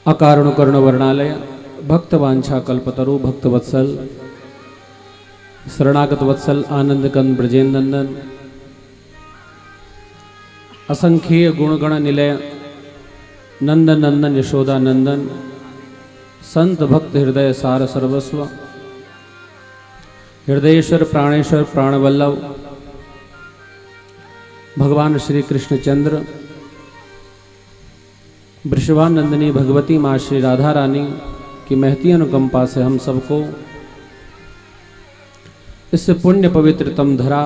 अकारण कर्ण वर्णालय भक्तवांछा कल्पतरु भक्तवत्सल शरणागत वत्सल आनंद कंद ब्रजेंद्रनंदन असंख्य गुणगण निलय नंदन नंदन यशोदा नंदन संत भक्त हृदय सार सर्वस्व हृदयेश्वर प्राणेश्वर प्राणवल्लभ भगवान श्री कृष्णचंद्र वृषभानंदिनी भगवती माँ श्री राधा रानी की महती अनुकंपा से हम सबको इस पुण्य पवित्रतम धरा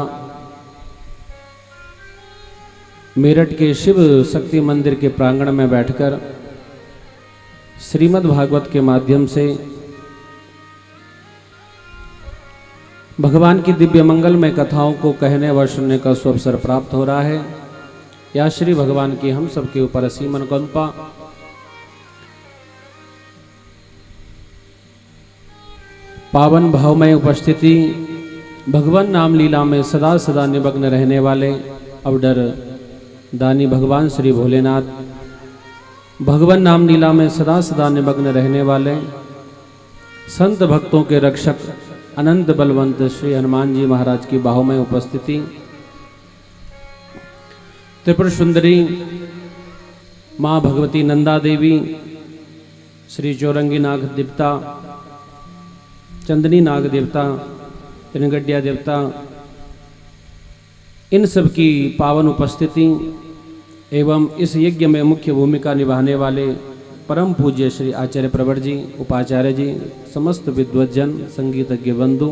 मेरठ के शिव शक्ति मंदिर के प्रांगण में बैठकर श्रीमद् भागवत के माध्यम से भगवान की दिव्य मंगलमय कथाओं को कहने व सुनने का सुअवसर प्राप्त हो रहा है। या श्री भगवान की हम सबके ऊपर असीम अनुकंपा पावन भावमय उपस्थिति भगवान नाम लीला में सदा सदा निमग्न रहने वाले अवडर दानी भगवान श्री भोलेनाथ भगवान नाम लीला में सदा सदा निमग्न रहने वाले संत भक्तों के रक्षक अनंत बलवंत श्री हनुमान जी महाराज की बाहों में उपस्थिति त्रिपुर सुंदरी माँ भगवती नंदा देवी श्री चौरंगी नाग देवता चंदनी नाग देवता तिनगड्या देवता इन सब की पावन उपस्थिति एवं इस यज्ञ में मुख्य भूमिका निभाने वाले परम पूज्य श्री आचार्य प्रवर जी उपाचार्य जी समस्त विद्वज्जन संगीतज्ञ बंधु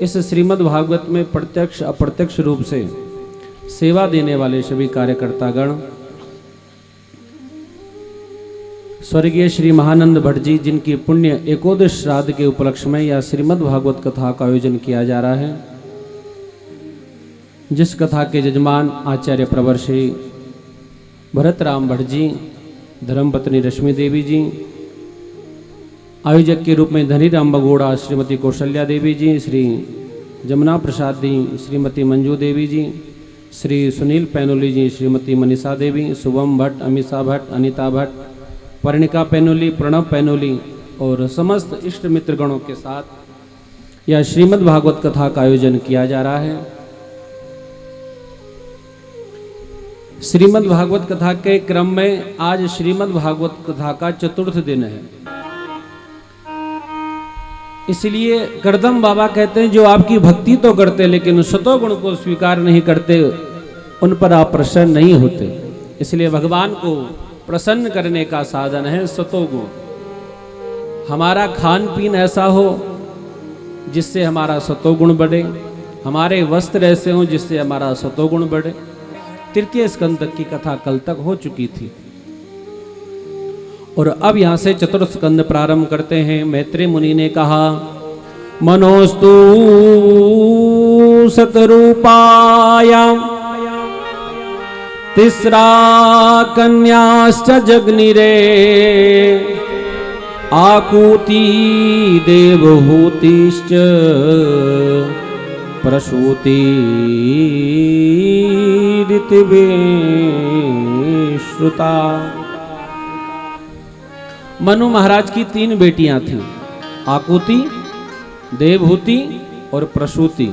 इस श्रीमद् भागवत में प्रत्यक्ष अप्रत्यक्ष रूप से सेवा देने वाले सभी कार्यकर्तागण स्वर्गीय श्री महानंद भट्ट जी जिनकी पुण्य एकोदश श्राद्ध के उपलक्ष्य में या श्रीमद् भागवत कथा का आयोजन किया जा रहा है, जिस कथा के जजमान आचार्य प्रवर श्री भरत राम भट्ट जी धर्मपत्नी रश्मि देवी जी आयोजक के रूप में धनीराम बगोड़ा श्रीमती कौशल्या देवी जी श्री जमुना प्रसाद जी श्रीमती मंजू देवी जी श्री सुनील पैनोली जी श्रीमती मनीषा देवी शुभम भट्ट अमीषा भट्ट अनीता भट्ट पर्णिका पैनोली प्रणव पैनोली और समस्त इष्ट मित्र गणों के साथ यह श्रीमद् भागवत कथा का आयोजन किया जा रहा है। श्रीमद् भागवत कथा के क्रम में आज श्रीमद् भागवत कथा का चतुर्थ दिन है, इसलिए करदम बाबा कहते हैं जो आपकी भक्ति तो करते लेकिन सतोगुण को स्वीकार नहीं करते उन पर आप प्रसन्न नहीं होते। इसलिए भगवान को प्रसन्न करने का साधन है सतोगुण। हमारा खान पीन ऐसा हो जिससे हमारा सतोगुण बढ़े, हमारे वस्त्र ऐसे हों जिससे हमारा सतोगुण बढ़े। तृतीय स्कंद तक की कथा कल तक हो चुकी थी और अब यहां से चतुर्थ स्कंद प्रारंभ करते हैं। मैत्रेय मुनि ने कहा मनोस्तु सतरूपाया तिस्रा कन्याश्च जग्निरे आकूति देवहूतिश्च प्रसूति श्रुता। मनु महाराज की 3 बेटियां थीं, आकुति, देवहूति और प्रसूति।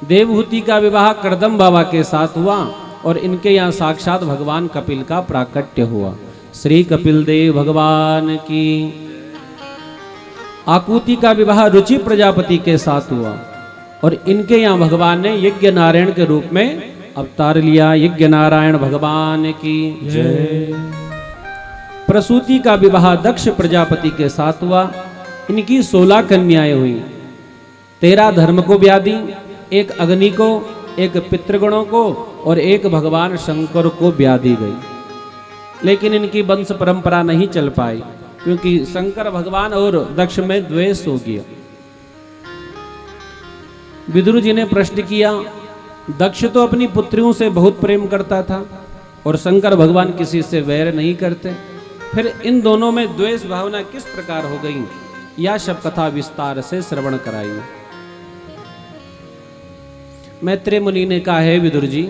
देवहूति का विवाह करदम बाबा के साथ हुआ और इनके यहाँ साक्षात भगवान कपिल का प्राकट्य हुआ। श्री कपिल देव भगवान की। आकुति का विवाह रुचि प्रजापति के साथ हुआ और इनके यहाँ भगवान ने यज्ञ नारायण के रूप में अवतार लिया। यज्ञ नारायण भगवान की जय। प्रसूति का विवाह दक्ष प्रजापति के साथ हुआ। इनकी 16 कन्याएं हुई। 13 धर्म को ब्यादी, 1 अग्नि को, 1 पितृगणों को और 1 भगवान शंकर को ब्यादी गई। लेकिन इनकी वंश परंपरा नहीं चल पाई क्योंकि शंकर भगवान और दक्ष में द्वेष हो गया। विदुर जी ने प्रश्न किया, दक्ष तो अपनी पुत्रियों से बहुत प्रेम करता था और शंकर भगवान किसी से वैर नहीं करते, फिर इन दोनों में द्वेष भावना किस प्रकार हो गई? यह सब कथा विस्तार से श्रवण कराइए। मैत्रेय मुनि ने कहा है विदुर जी,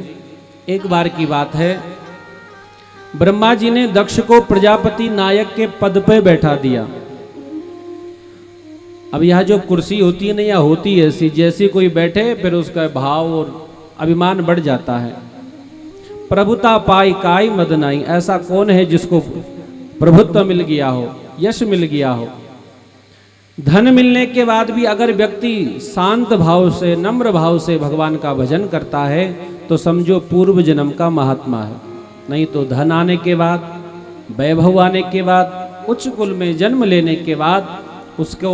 एक बार की बात है, ब्रह्मा जी ने दक्ष को प्रजापति नायक के पद पे बैठा दिया। अब यह जो कुर्सी होती है ना, यह होती है ऐसी, जैसी कोई बैठे फिर उसका भाव और अभिमान बढ़ जाता है। प्रभुता पाई काई मदनाई, ऐसा कौन है जिसको प्रभुत्व मिल गया हो, यश मिल गया हो। धन मिलने के बाद भी अगर व्यक्ति शांत भाव से, नम्र भाव से भगवान का भजन करता है तो समझो पूर्व जन्म का महात्मा है। नहीं तो धन आने के बाद, वैभव आने के बाद, उच्च कुल में जन्म लेने के बाद उसको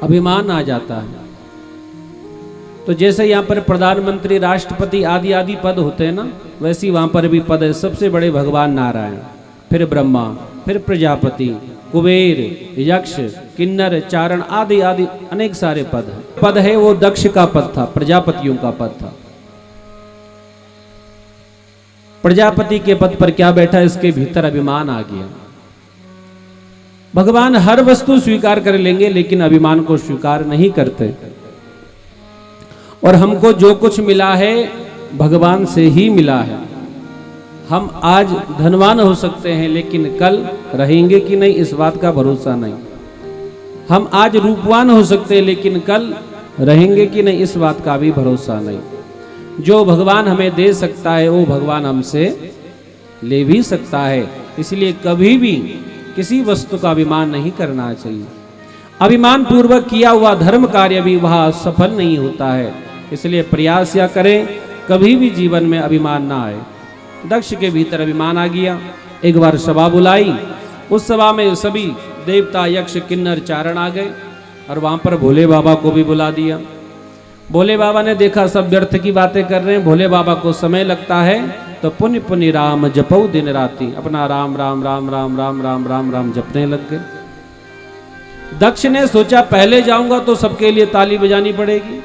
अभिमान आ जाता है। तो जैसे यहाँ पर प्रधानमंत्री, राष्ट्रपति आदि आदि पद होते हैं ना, वैसी वहाँ पर भी पद है। सबसे बड़े भगवान नारायण, फिर ब्रह्मा, फिर प्रजापति, कुबेर, यक्ष, किन्नर, चारण आदि आदि अनेक सारे पद हैं। पद है वो दक्ष का पद था, प्रजापतियों का पद था। प्रजापति के पद पर क्या बैठा, इसके भीतर अभिमान आ गया। भगवान हर वस्तु स्वीकार कर लेंगे लेकिन अभिमान को स्वीकार नहीं करते। और हमको जो कुछ मिला है भगवान से ही मिला है। हम आज धनवान हो सकते हैं लेकिन कल रहेंगे कि नहीं इस बात का भरोसा नहीं। हम आज रूपवान हो सकते हैं लेकिन कल रहेंगे कि नहीं इस बात का भी भरोसा नहीं। जो भगवान हमें दे सकता है वो भगवान हमसे ले भी सकता है। इसलिए कभी भी किसी वस्तु का अभिमान नहीं करना चाहिए। अभिमान पूर्वक किया हुआ धर्म कार्य भी वह सफल नहीं होता है। इसलिए प्रयास या करें कभी भी जीवन में अभिमान ना आए। दक्ष के भीतर अभिमान आ गया। एक बार सभा बुलाई, उस सभा में सभी देवता, यक्ष, किन्नर, चारण आ गए और वहां पर भोले बाबा को भी बुला दिया। भोले बाबा ने देखा सब व्यर्थ की बातें कर रहे हैं, भोले बाबा को समय लगता है तो पुण्य पुण्य राम जपो दिन राती, अपना राम राम राम राम राम राम राम राम जपने लग गए। दक्ष ने सोचा पहले जाऊंगा तो सबके लिए ताली बजानी पड़ेगी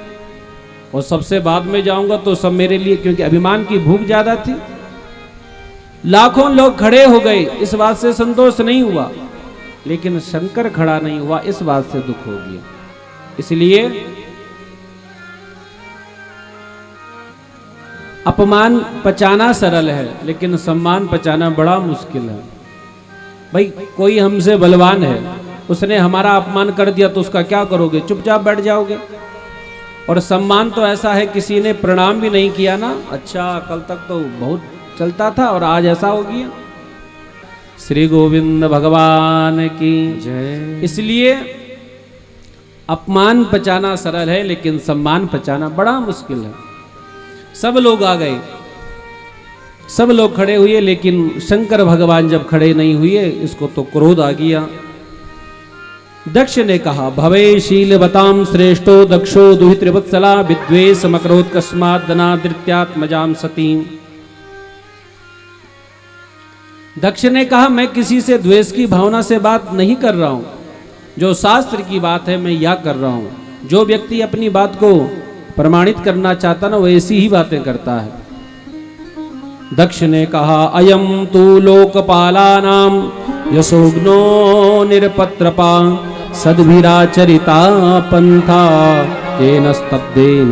और सबसे बाद में जाऊंगा तो सब मेरे लिए, क्योंकि अभिमान की भूख ज्यादा थी। लाखों लोग खड़े हो गए, इस बात से संतोष नहीं हुआ, लेकिन शंकर खड़ा नहीं हुआ, इस बात से दुख हो गया। इसलिए अपमान पचाना सरल है लेकिन सम्मान पचाना बड़ा मुश्किल है। भाई कोई हमसे बलवान है, उसने हमारा अपमान कर दिया तो उसका क्या करोगे, चुपचाप बैठ जाओगे। और सम्मान तो ऐसा है किसी ने प्रणाम भी नहीं किया ना, अच्छा कल तक तो बहुत चलता था और आज ऐसा हो गया। श्री गोविंद भगवान की जय। इसलिए अपमान पचाना सरल है लेकिन सम्मान पचाना बड़ा मुश्किल है। सब लोग आ गए, सब लोग खड़े हुए, लेकिन शंकर भगवान जब खड़े नहीं हुए इसको तो क्रोध आ गया। दक्ष ने कहा भवे शील बताम श्रेष्ठो दक्षो दुहित्रिवत्सला विद्वेष मकरोत् कस्मात् दनादृत्यात्मजाम सतीम। दक्ष ने कहा मैं किसी से द्वेष की भावना से बात नहीं कर रहा हूं, जो शास्त्र की बात है मैं यह कर रहा हूं। जो व्यक्ति अपनी बात को प्रमाणित करना चाहता ना वो ऐसी ही बातें करता है। दक्ष ने कहा अयम तु लोकपालानाम यशोग्नो निरपत्रपा सद्भिराचरिता पंथा येन स्तब्धेन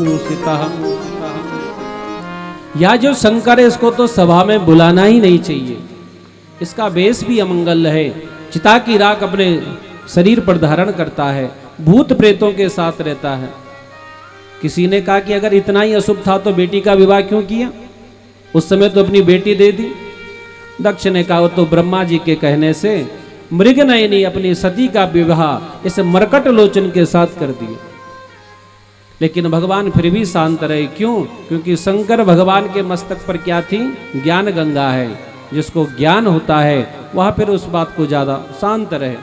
दूषितः। या जो शंकर है इसको तो सभा में बुलाना ही नहीं चाहिए। इसका वेश भी अमंगल है, चिता की राख अपने शरीर पर धारण करता है, भूत प्रेतों के साथ रहता है। किसी ने कहा कि अगर इतना ही अशुभ था तो बेटी का विवाह क्यों किया, उस समय तो अपनी बेटी दे दी। दक्ष ने कहा वो तो ब्रह्मा जी के कहने से मृगनयनी अपनी सती का विवाह इस मरकट लोचन के साथ कर दिया। लेकिन भगवान फिर भी शांत रहे। क्यों? क्योंकि शंकर भगवान के मस्तक पर क्या थी, ज्ञान गंगा है। जिसको ज्ञान होता है वह फिर उस बात को ज्यादा शांत रहे।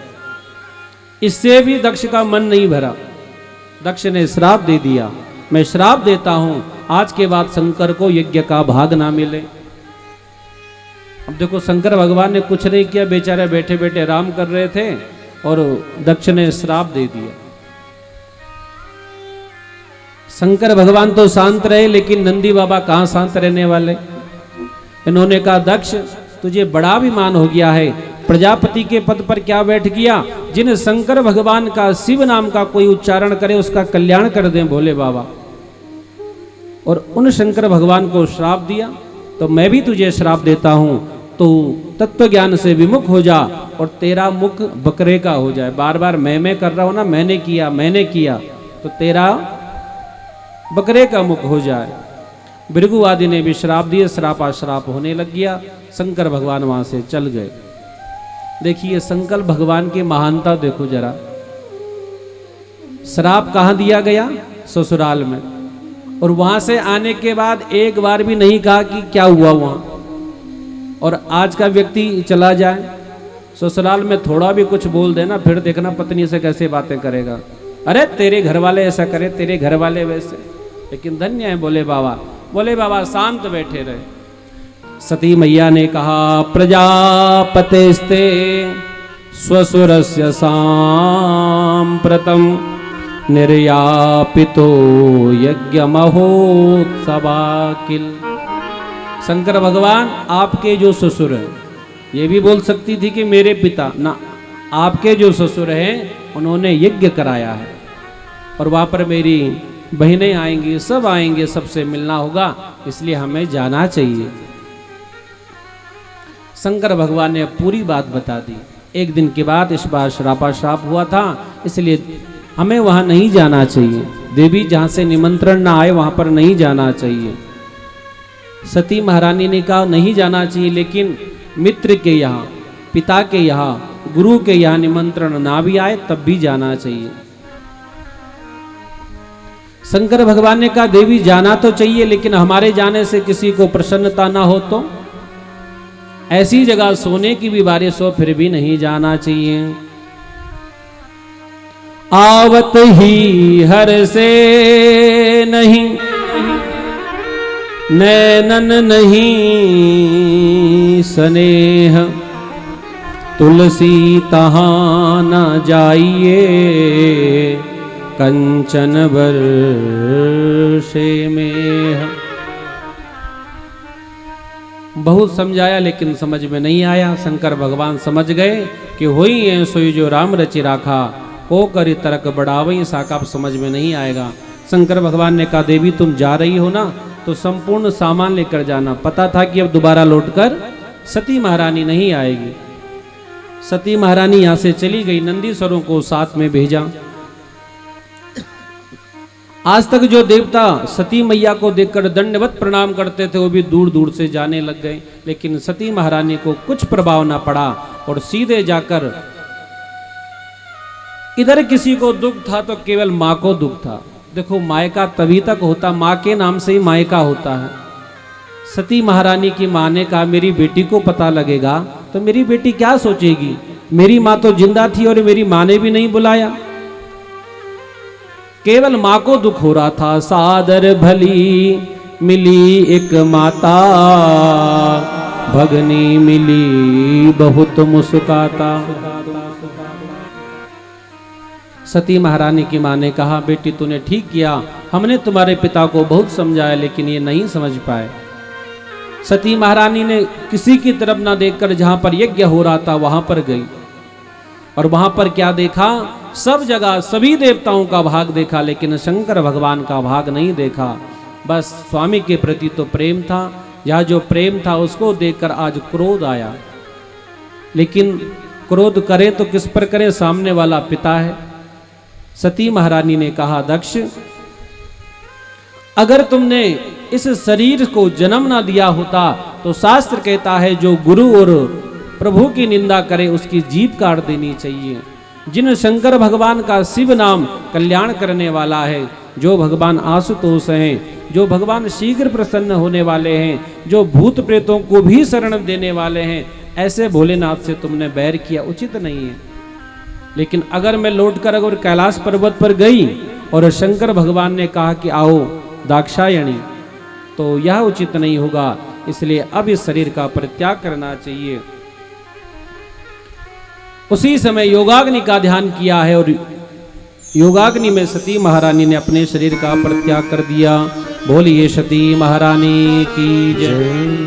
इससे भी दक्ष का मन नहीं भरा। दक्ष ने श्राप दे दिया, मैं श्राप देता हूं आज के बाद शंकर को यज्ञ का भाग ना मिले। अब देखो शंकर भगवान ने कुछ नहीं किया, बेचारे बैठे बैठे आराम कर रहे थे और दक्ष ने श्राप दे दिया। शंकर भगवान तो शांत रहे लेकिन नंदी बाबा कहां शांत रहने वाले। इन्होंने कहा दक्ष तुझे बड़ा अभिमान हो गया है, प्रजापति के पद पर क्या बैठ गया। जिन शंकर भगवान का शिव नाम का कोई उच्चारण करे उसका कल्याण कर दें भोले बाबा। और उन शंकर भगवान को श्राप दिया। तो मैं भी तुझे श्राप देता हूं, तो तत्व ज्ञान से विमुख हो जा और तेरा मुख बकरे का हो जाए। बार बार मैं कर रहा हूं ना, मैंने किया, तो तेरा बकरे का मुख हो जाए। भृगु आदि ने भी श्राप दिए, श्रापाश्राप होने लग गया। शंकर भगवान वहां से चल गए। देखिए शंकर भगवान की महानता देखो जरा। श्राप कहां दिया गया? ससुराल में। और वहां से आने के बाद एक बार भी नहीं कहा कि क्या हुआ वहां। और आज का व्यक्ति चला जाए ससुराल में, थोड़ा भी कुछ बोल देना, फिर देखना पत्नी से कैसे बातें करेगा। अरे तेरे घर वाले ऐसा करे, तेरे घर वाले वैसे। लेकिन धन्य है बोले बाबा शांत बैठे रहे। सती मैया ने कहा, प्रजापतेस्ते स्वसुरस्य सांप्रतम निर्यापितो यज्ञ महोत्सवाकिल। शंकर भगवान आपके जो ससुर हैं, ये भी बोल सकती थी कि मेरे पिता ना, आपके जो ससुर हैं उन्होंने यज्ञ कराया है और वहां पर मेरी बहनें आएंगी, सब आएंगे, सबसे मिलना होगा, इसलिए हमें जाना चाहिए। शंकर भगवान ने पूरी बात बता दी। एक दिन के बाद इस बार श्रापाश्राप हुआ था, इसलिए हमें वहां नहीं जाना चाहिए। देवी जहां से निमंत्रण ना आए वहां पर नहीं जाना चाहिए। सती महारानी ने कहा नहीं जाना चाहिए, लेकिन मित्र के यहाँ, पिता के यहाँ, गुरु के यहाँ निमंत्रण ना भी आए तब भी जाना चाहिए। शंकर भगवान ने कहा देवी जाना तो चाहिए, लेकिन हमारे जाने से किसी को प्रसन्नता ना हो तो ऐसी जगह सोने की भी बारिश हो फिर भी नहीं जाना चाहिए। आवत ही हर से नहीं, नैनन नहीं स्नेह, तुलसी तहाँ न जाइए, कंचन वर्षे में। बहुत समझाया लेकिन समझ में नहीं आया। शंकर भगवान समझ गए कि होई है सोई जो राम रचि राखा, को करी तर्क बढ़ावई साका। समझ में नहीं आएगा। शंकर भगवान ने कहा देवी तुम जा रही हो ना, तो संपूर्ण सामान लेकर जाना। पता था कि अब दोबारा लौटकर सती महारानी नहीं आएगी। सती महारानी यहां से चली गई, नंदीश्वरों को साथ में भेजा। आज तक जो देवता सती मैया को देखकर दंडवत प्रणाम करते थे वो भी दूर दूर से जाने लग गए, लेकिन सती महारानी को कुछ प्रभाव ना पड़ा और सीधे जाकर इधर किसी को दुख था तो केवल माँ को दुख था। देखो मायका तभी तक होता, माँ के नाम से ही मायका होता है। सती महारानी की माँ ने कहा मेरी बेटी को पता लगेगा तो मेरी बेटी क्या सोचेगी, मेरी माँ तो जिंदा थी और मेरी माँ ने भी नहीं बुलाया। केवल माँ को दुख हो रहा था। सादर भली मिली एक माता, भगनी मिली बहुत मुस्काता। सती महारानी की माँ ने कहा बेटी तूने ठीक किया, हमने तुम्हारे पिता को बहुत समझाया लेकिन ये नहीं समझ पाए। सती महारानी ने किसी की तरफ ना देखकर जहां पर यज्ञ हो रहा था वहां पर गई और वहां पर क्या देखा, सब जगह सभी देवताओं का भाग देखा लेकिन शंकर भगवान का भाग नहीं देखा। बस स्वामी के प्रति तो प्रेम था, या जो प्रेम था उसको देखकर आज क्रोध आया। लेकिन क्रोध करे तो किस पर करे, सामने वाला पिता है। सती महारानी ने कहा दक्ष अगर तुमने इस शरीर को जन्म ना दिया होता तो शास्त्र कहता है जो गुरु और प्रभु की निंदा करे उसकी जीभ काट देनी चाहिए। जिन शंकर भगवान का शिव नाम कल्याण करने वाला है, जो भगवान आशुतोष हैं, जो भगवान शीघ्र प्रसन्न होने वाले हैं, जो भूत प्रेतों को भी शरण देने वाले हैं, ऐसे भोलेनाथ से तुमने बैर किया उचित नहीं है। लेकिन अगर मैं लौटकर अगर कैलाश पर्वत पर गई और शंकर भगवान ने कहा कि आओ दाक्षायणी, तो यह उचित नहीं होगा, इसलिए अब इस शरीर का परित्याग करना चाहिए। उसी समय योगाग्नि का ध्यान किया है और योगाग्नि में सती महारानी ने अपने शरीर का परित्याग कर दिया। बोलिए सती महारानी की जय।